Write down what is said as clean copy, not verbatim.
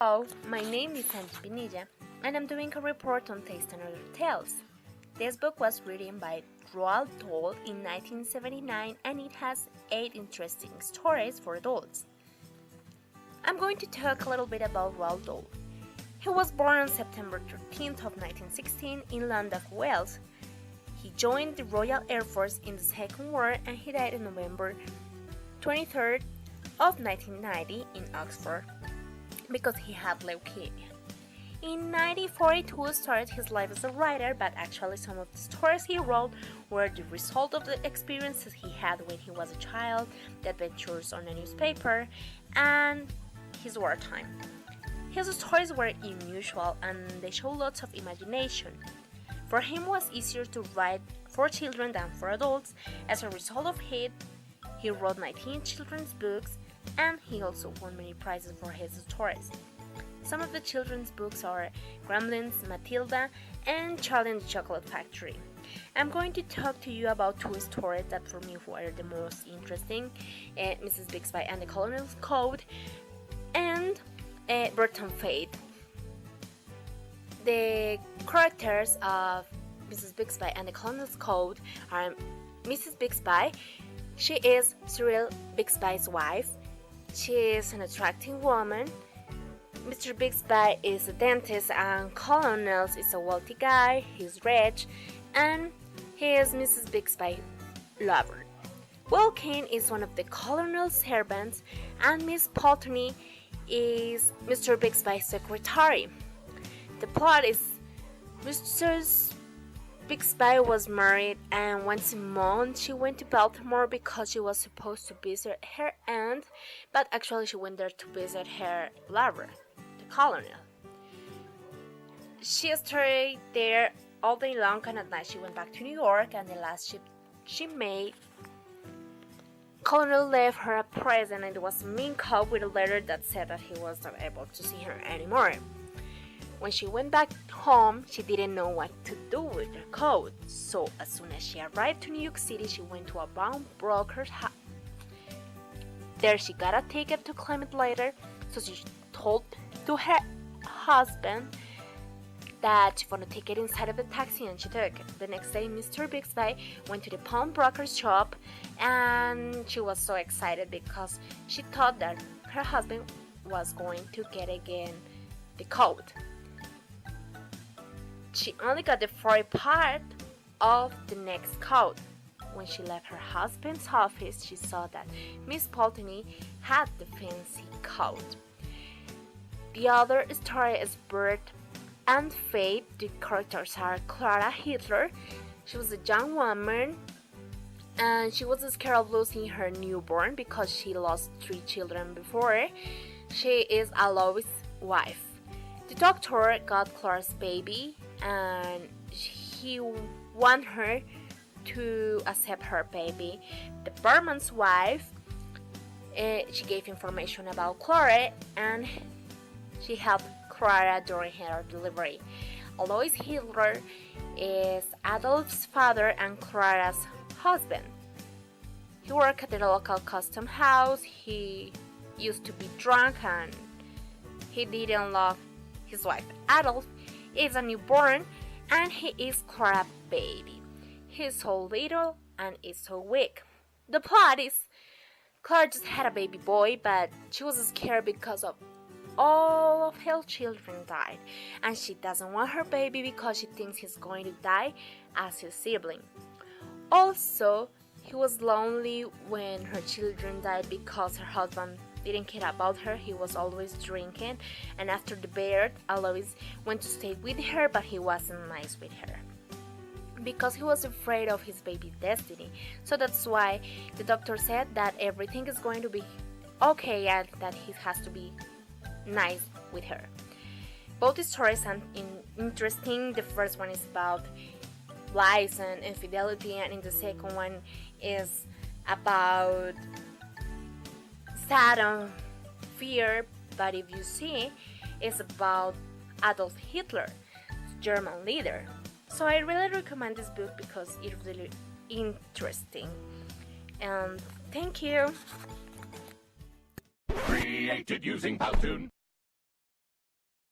Hello, my name is Sandy Pinilla, and I'm doing a report on Taste and Other Tales. This book was written by Roald Dahl in 1979, and it has 8 interesting stories for adults. I'm going to talk a little bit about Roald Dahl. He was born on September 13th of 1916 in Llandaff, Wales. He joined the Royal Air Force in the Second War, and he died on November 23rd of 1990 in Oxford because he had leukemia. In 1942 started his life as a writer, but actually some of the stories he wrote were the result of the experiences he had when he was a child, the adventures on a newspaper, and his wartime. His stories were unusual and they show lots of imagination. For him it was easier to write for children than for adults. As a result of it, he wrote 19 children's books, and he also won many prizes for his stories. Some of the children's books are Gremlins, Matilda, and Charlie and the Chocolate Factory. I'm going to talk to you about 2 stories that for me were the most interesting, Mrs. Bixby and the Colonel's Code, and Burton Fate. The characters of Mrs. Bixby and the Colonel's Code are Mrs. Bixby. She is Cyril Bixby's wife. She is an attractive woman. Mr. Bixby is a dentist, and Colonel is a wealthy guy. He's rich, and he is Mrs. Bixby's lover. Will Kane is one of the Colonel's servants, and Miss Pulteney is Mr. Bixby's secretary. The plot is Mrs. Bixby was married, and once a month she went to Baltimore because she was supposed to visit her aunt, but actually she went there to visit her lover, the colonel. She stayed there all day long, and at night she went back to New York, and the last ship she made, Colonel left her a present, and it was a mean cop with a letter that said that he was not able to see her anymore. When she went back home, she didn't know what to do with her coat. So as soon as she arrived to New York City, she went to a pawnbroker's house. There she got a ticket to claim it later, so she told to her husband that she found a ticket inside of the taxi, and she took it. The next day, Mr. Bixby went to the pawnbroker's shop, and she was so excited because she thought that her husband was going to get again the coat. She only got the furry part of the next coat. When she left her husband's office, she saw that Miss Pulteney had the fancy coat. The other story is Bird and Fate. The characters are Clara Hitler. She was a young woman, and she was scared of losing her newborn because she lost 3 children before. She is Alois' wife. The doctor got Clara's baby, and he wanted her to accept her baby. The barman's wife, she gave information about Clara, and she helped Clara during her delivery. Alois Hitler is Adolf's father and Clara's husband. He worked at the local custom house. He used to be drunk, and he didn't love his wife. Adolf is a newborn, and he is Clara's baby. He's so little and is so weak. The plot is Clara just had a baby boy, but she was scared because of all of her children died, and she doesn't want her baby because she thinks he's going to die as his sibling. Also, he was lonely when her children died because her husband didn't care about her. He was always drinking, and after the birth, Alois went to stay with her, but he wasn't nice with her because he was afraid of his baby's destiny. So that's why the doctor said that everything is going to be okay and that he has to be nice with her. Both stories are interesting. The first one is about lies and infidelity, and in the second one is about sad and fear, but if you see, it's about Adolf Hitler, German leader. So I really recommend this book because it's really interesting. And thank you. Created using Powtoon.